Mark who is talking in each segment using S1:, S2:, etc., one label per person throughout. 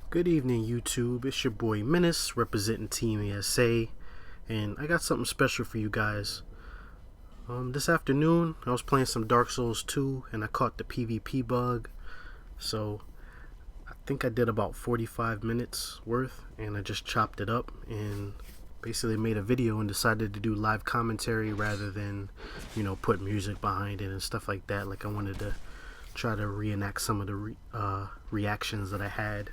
S1: Good evening, YouTube. It's your boy Menace representing Team ESA, and I got something special for you guys. This afternoon, I was playing some Dark Souls 2, and I caught the PvP bug. So, I think I did about 45 minutes worth, and I just chopped it up and basically made a video and decided to do live commentary rather than, put music behind it and stuff like that. Like, I wanted to try to reenact some of the reactions that I had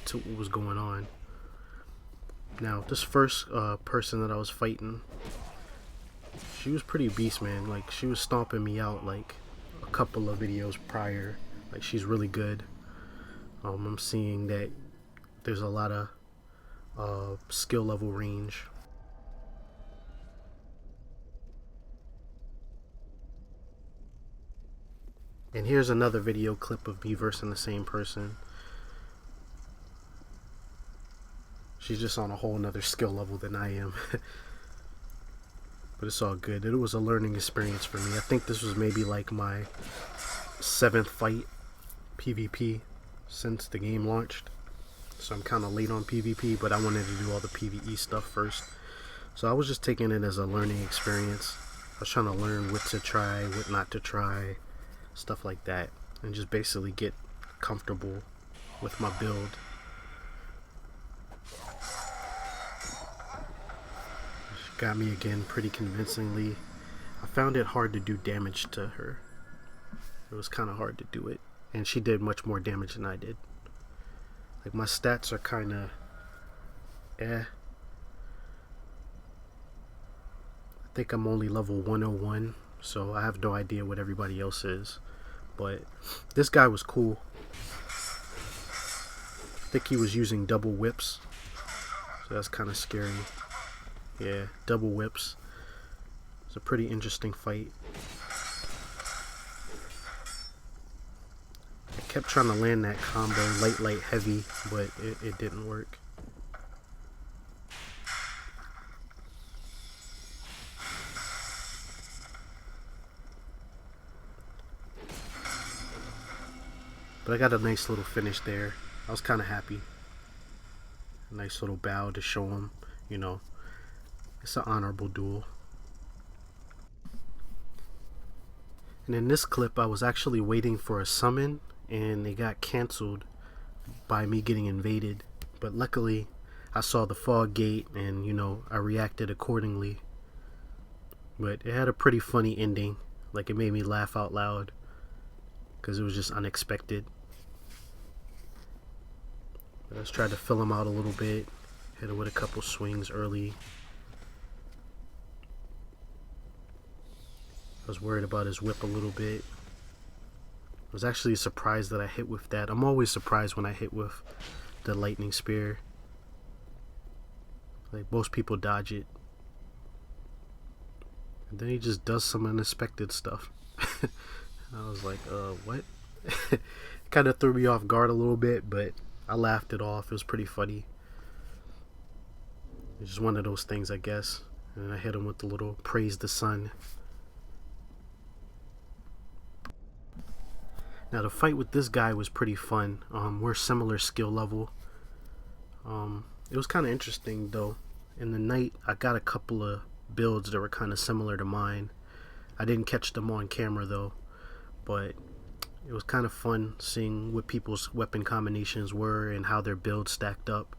S1: to what was going on. Now, this first person that I was fighting, she was pretty beast, man. Like, she was stomping me out like a couple of videos prior. Like, she's really good. I'm seeing that there's a lot of skill level range. And here's another video clip of me versing the same person. She's just on a whole nother skill level than I am. But it's all good. It was a learning experience for me. I think this was maybe like my 7th fight PvP since the game launched. So I'm kind of late on PvP, but I wanted to do all the PvE stuff first. So I was just taking it as a learning experience. I was trying to learn what to try, what not to try, stuff like that. And just basically get comfortable with my build. Got me again pretty convincingly. I found it hard to do damage to her. It was kind of hard to do it, and she did much more damage than I did. Like, my stats are kind of I think I'm only level 101, so I have no idea what everybody else is. But this guy was cool. I think he was using double whips, so that's kind of scary. Yeah, double whips. It's a pretty interesting fight. I kept trying to land that combo, light, heavy, but it didn't work. But I got a nice little finish there. I was kind of happy. A nice little bow to show him, it's an honorable duel. And in this clip, I was actually waiting for a summon, and it got canceled by me getting invaded. But luckily, I saw the fog gate, and I reacted accordingly. But it had a pretty funny ending. Like, it made me laugh out loud because it was just unexpected. But let's try to fill him out a little bit. Hit him with a couple swings early. I was worried about his whip a little bit. I was actually surprised that I hit with that. I'm always surprised when I hit with the lightning spear. Like, most people dodge it. And then he just does some unexpected stuff. I was like, what? Kind of threw me off guard a little bit, but I laughed it off. It was pretty funny. It's just one of those things, I guess. And I hit him with the little praise the sun. Now, the fight with this guy was pretty fun. We're similar skill level. It was kind of interesting, though. In the night, I got a couple of builds that were kind of similar to mine. I didn't catch them on camera, though. But it was kind of fun seeing what people's weapon combinations were and how their builds stacked up.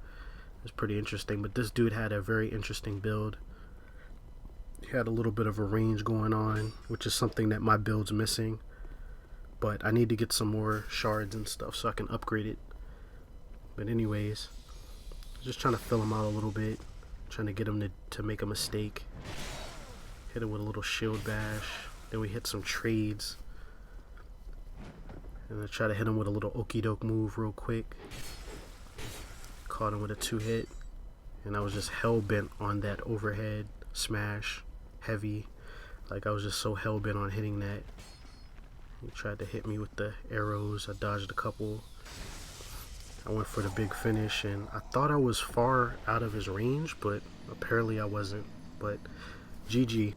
S1: It was pretty interesting. But this dude had a very interesting build. He had a little bit of a range going on, which is something that my build's missing. But I need to get some more shards and stuff so I can upgrade it. But anyways, just trying to fill him out a little bit. Trying to get him to make a mistake. Hit him with a little shield bash. Then we hit some trades. And I try to hit him with a little okie doke move real quick. Caught him with a 2-hit. And I was just hell-bent on that overhead smash. Heavy. Like, I was just so hell-bent on hitting that. He tried to hit me with the arrows. I dodged a couple. I went for the big finish, and I thought I was far out of his range, but apparently I wasn't. But GG.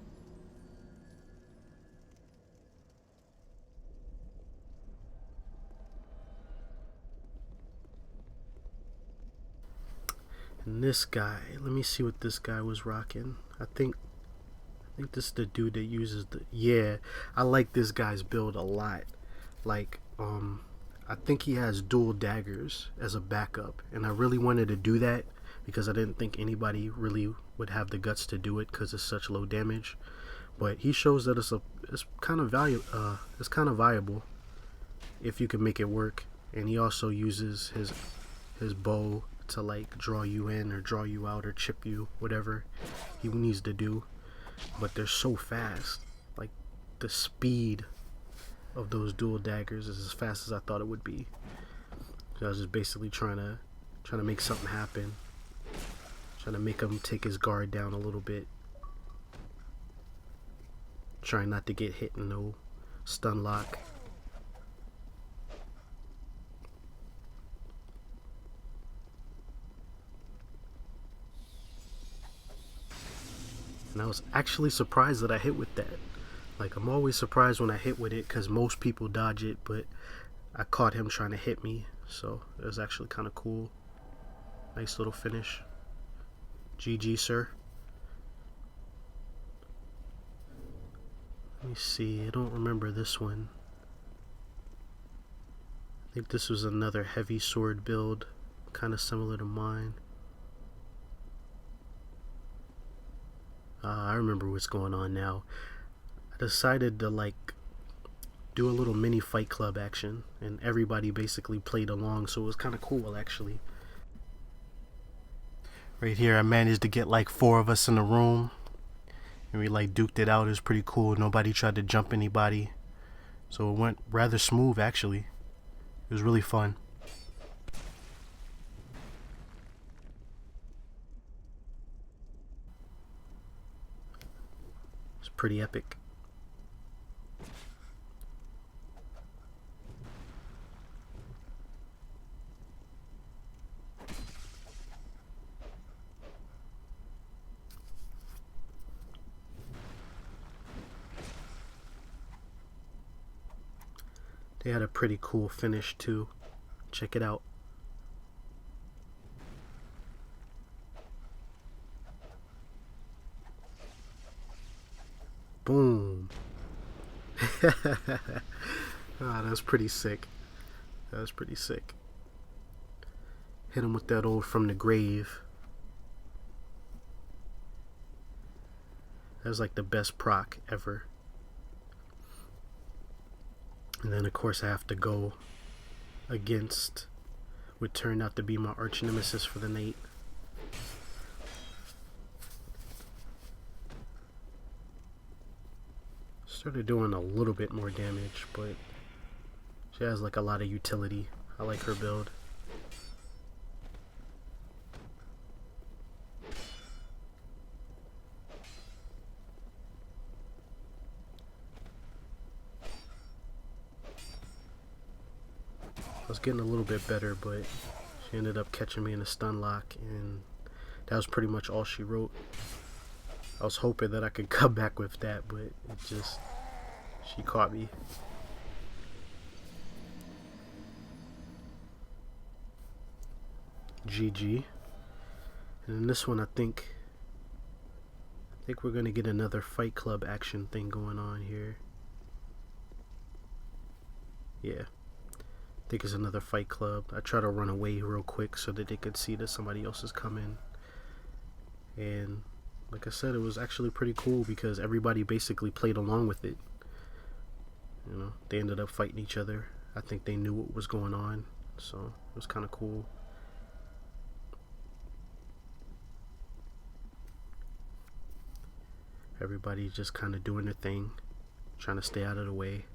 S1: And this guy, let me see what this guy was rocking. I think this is the dude that uses the, yeah, I like this guy's build a lot. Like, I think he has dual daggers as a backup, and I really wanted to do that because I didn't think anybody really would have the guts to do it because it's such low damage. But he shows that it's kind of viable if you can make it work. And he also uses his bow to like draw you in or draw you out or chip you, whatever he needs to do. But they're so fast. Like, the speed of those dual daggers is as fast as I thought it would be. So I was just basically trying to make something happen, trying to make him take his guard down a little bit, trying not to get hit in no stun lock. And I was actually surprised that I hit with that. Like, I'm always surprised when I hit with it because most people dodge it, but I caught him trying to hit me, so it was actually kind of cool. Nice little finish. GG, sir. Let me see, I don't remember this one. I think this was another heavy sword build, kind of similar to mine. I remember what's going on now. I decided to like do a little mini fight club action, and everybody basically played along, so it was kind of cool actually. Right here I managed to get like 4 of us in the room, and we like duked it out. It was pretty cool. Nobody tried to jump anybody, so it went rather smooth actually. It was really fun. It's pretty epic. They had a pretty cool finish too. Check it out. Boom. Ah, that's pretty sick. That was pretty sick. Hit him with that old from the grave. That was like the best proc ever. And then of course I have to go against what turned out to be my arch nemesis for the night. Started doing a little bit more damage, but she has like a lot of utility. I like her build. I was getting a little bit better, but she ended up catching me in a stun lock, and that was pretty much all she wrote. I was hoping that I could come back with that, but she caught me. GG. And in this one, I think we're gonna get another fight club action thing going on here. Yeah. I think it's another fight club. I try to run away real quick so that they could see that somebody else is coming. And like I said, it was actually pretty cool because everybody basically played along with it. You know, they ended up fighting each other. I think they knew what was going on, so it was kind of cool. Everybody just kind of doing their thing, trying to stay out of the way.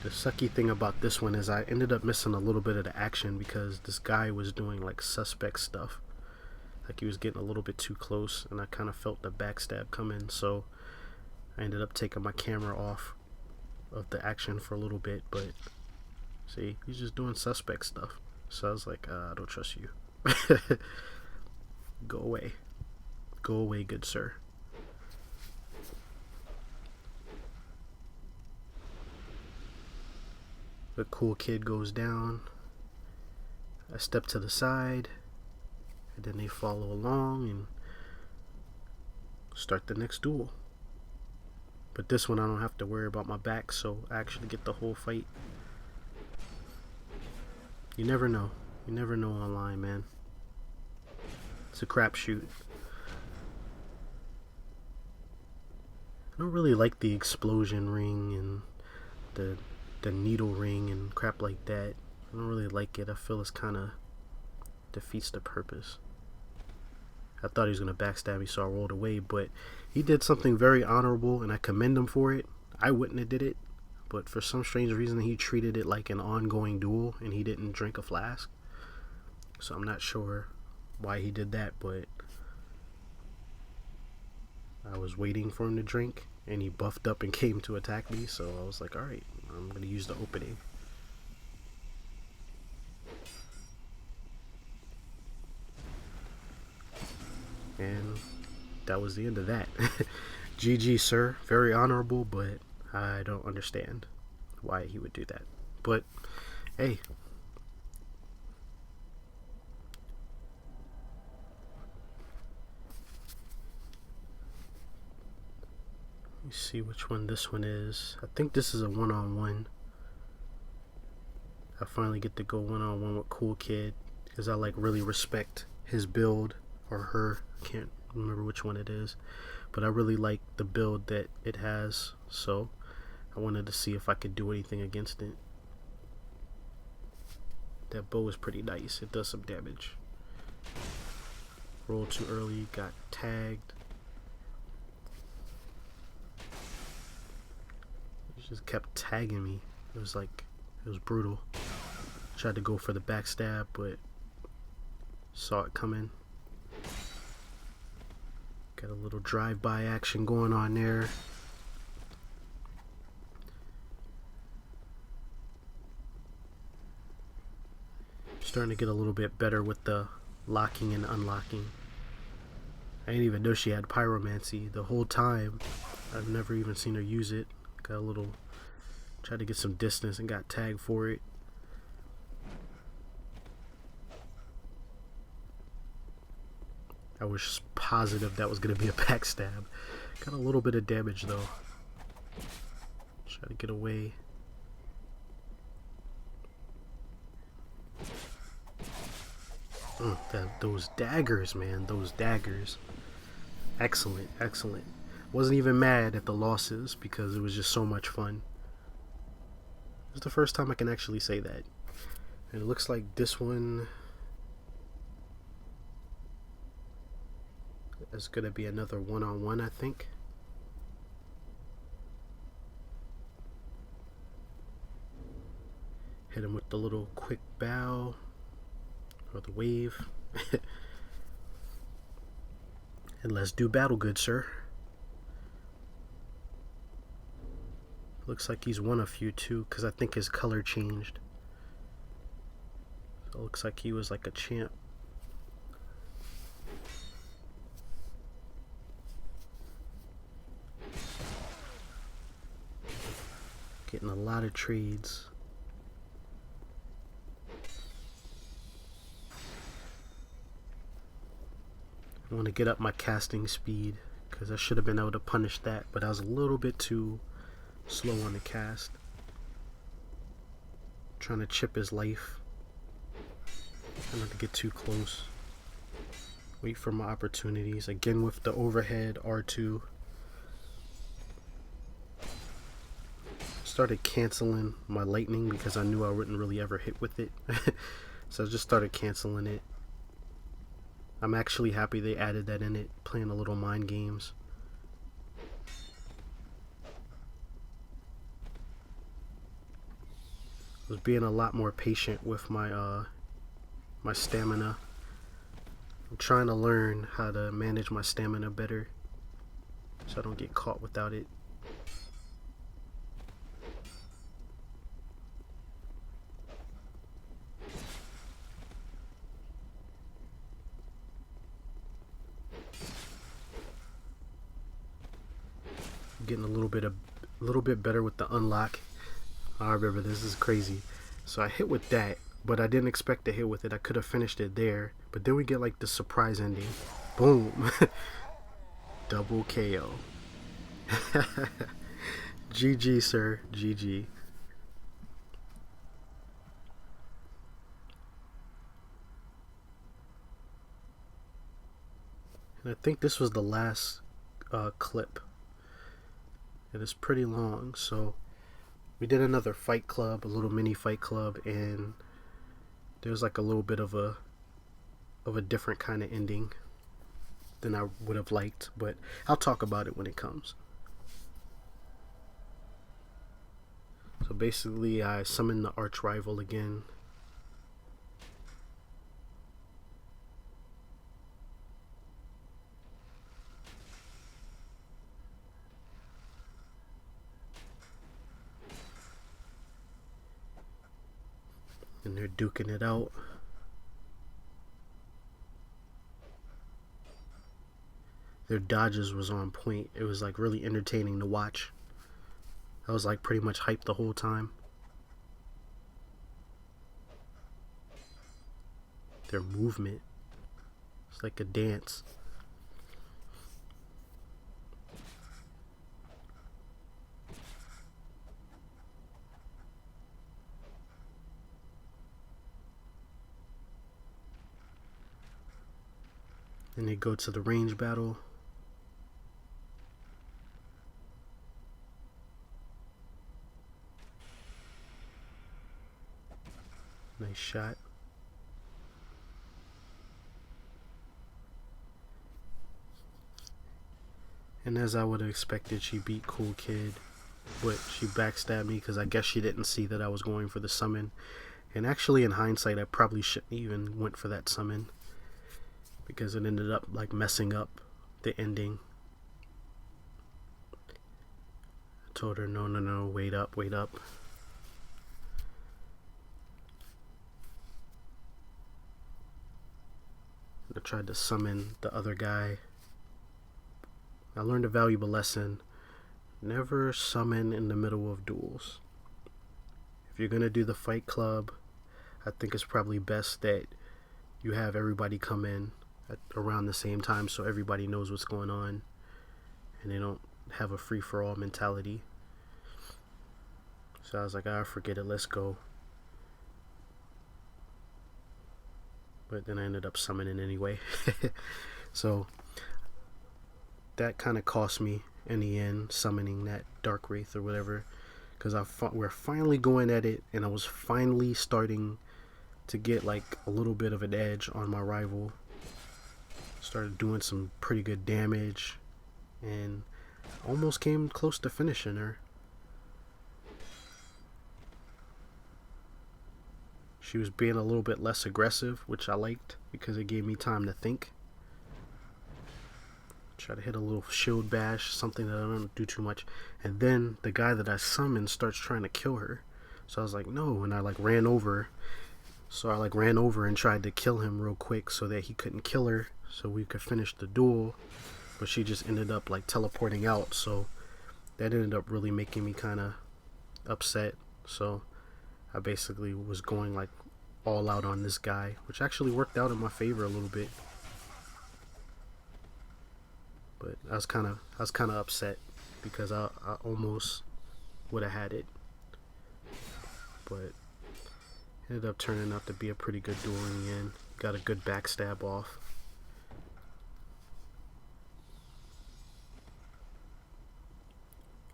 S1: The sucky thing about this one is I ended up missing a little bit of the action because this guy was doing like suspect stuff. Like he was getting a little bit too close, and I kind of felt the backstab coming, so I ended up taking my camera off of the action for a little bit. But see, he's just doing suspect stuff, so I was like, I don't trust you. Go away. Go away, good sir. The cool kid goes down. I step to the side, and then they follow along and start the next duel. But this one I don't have to worry about my back, so I actually get the whole fight. You never know. You never know online, man. It's a crapshoot. I don't really like the explosion ring and the needle ring and crap like that. I don't really like it. I feel it's kind of defeats the purpose. I thought he was going to backstab me, so I rolled away, but he did something very honorable, and I commend him for it. I wouldn't have did it, but for some strange reason, he treated it like an ongoing duel, and he didn't drink a flask. So I'm not sure why he did that, but I was waiting for him to drink, and he buffed up and came to attack me, so I was like, alright, I'm going to use the opening. And that was the end of that. GG, sir. Very honorable, but I don't understand why he would do that. But, hey. Let me see which one this one is. I think this is a one-on-one. I finally get to go one-on-one with Cool Kid, because I like really respect his build, or her. Can't remember which one it is, but I really like the build that it has, so I wanted to see if I could do anything against it. That bow is pretty nice. It does some damage. Rolled too early, got tagged. It just kept tagging me. It was brutal. Tried to go for the backstab, but saw it coming. Got a little drive-by action going on there. Starting to get a little bit better with the locking and unlocking. I didn't even know she had pyromancy the whole time. I've never even seen her use it. Got a little, tried to get some distance and got tagged for it. I was positive that was going to be a backstab. Got a little bit of damage though. Try to get away. Those daggers, man. Those daggers. Excellent, excellent. Wasn't even mad at the losses because it was just so much fun. It's the first time I can actually say that. And it looks like this one is going to be another one-on-one, I think. Hit him with the little quick bow, or the wave. And let's do battle, good sir. Looks like he's won a few too, because I think his color changed. So it looks like he was like a champ. Getting a lot of trades. I want to get up my casting speed because I should have been able to punish that, but I was a little bit too slow on the cast. Trying to chip his life. Trying not to get too close. Wait for my opportunities. Again with the overhead R2. Started canceling my lightning because I knew I wouldn't really ever hit with it. So I just started canceling it. I'm actually happy they added that in it, playing a little mind games. I was being a lot more patient with my my stamina. I'm trying to learn how to manage my stamina better so I don't get caught without it. Getting a little bit better with the unlock. I remember this is crazy. So I hit with that, but I didn't expect to hit with it. I could have finished it there, but then we get like the surprise ending. Boom. Double KO. GG, sir. GG. And I think this was the last clip. It is pretty long, so we did another fight club, a little mini fight club, and there's like a little bit of a different kind of ending than I would have liked, but I'll talk about it when it comes. So basically I summoned the arch rival again. And they're duking it out. Their dodges was on point. It was like really entertaining to watch. I was like pretty much hyped the whole time. Their movement, it's like a dance. And they go to the range battle. Nice shot. And as I would have expected, she beat Cool Kid, but she backstabbed me because I guess she didn't see that I was going for the summon. And actually, in hindsight, I probably shouldn't even went for that summon, because it ended up like messing up the ending. I told her, no, wait up. I tried to summon the other guy. I learned a valuable lesson. Never summon in the middle of duels. If you're gonna do the fight club, I think it's probably best that you have everybody come in at around the same time so everybody knows what's going on and they don't have a free-for-all mentality. So I was like, forget it, let's go. But then I ended up summoning anyway. So that kind of cost me in the end, summoning that Dark Wraith or whatever, because we're finally going at it, and I was finally starting to get like a little bit of an edge on my rival. Started doing some pretty good damage and almost came close to finishing her. She was being a little bit less aggressive, which I liked because it gave me time to think. Try to hit a little shield bash, something that I don't do too much. And then the guy that I summoned starts trying to kill her. So I was like, no, and I like ran over. So I like ran over and tried to kill him real quick so that he couldn't kill her, so we could finish the duel. But she just ended up like teleporting out, so that ended up really making me kind of upset. So I basically was going like all out on this guy, which actually worked out in my favor a little bit. But I was kind of upset because I almost would have had it, but it ended up turning out to be a pretty good duel in the end. Got a good backstab off.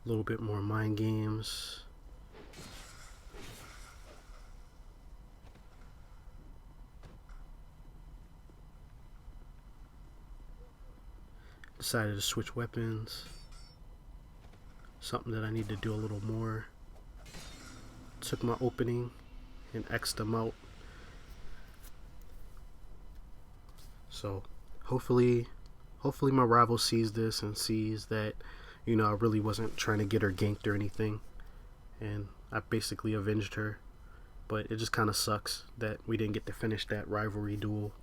S1: A little bit more mind games. Decided to switch weapons. Something that I need to do a little more. Took my opening and X'd them out. So hopefully my rival sees this and sees that, you know, I really wasn't trying to get her ganked or anything, and I basically avenged her. But it just kind of sucks that we didn't get to finish that rivalry duel.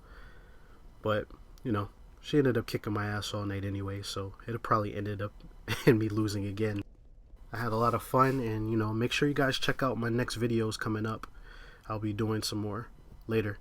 S1: But, you know, she ended up kicking my ass all night anyway, so it probably ended up in me losing again. I had a lot of fun, and make sure you guys check out my next videos coming up. I'll be doing some more later.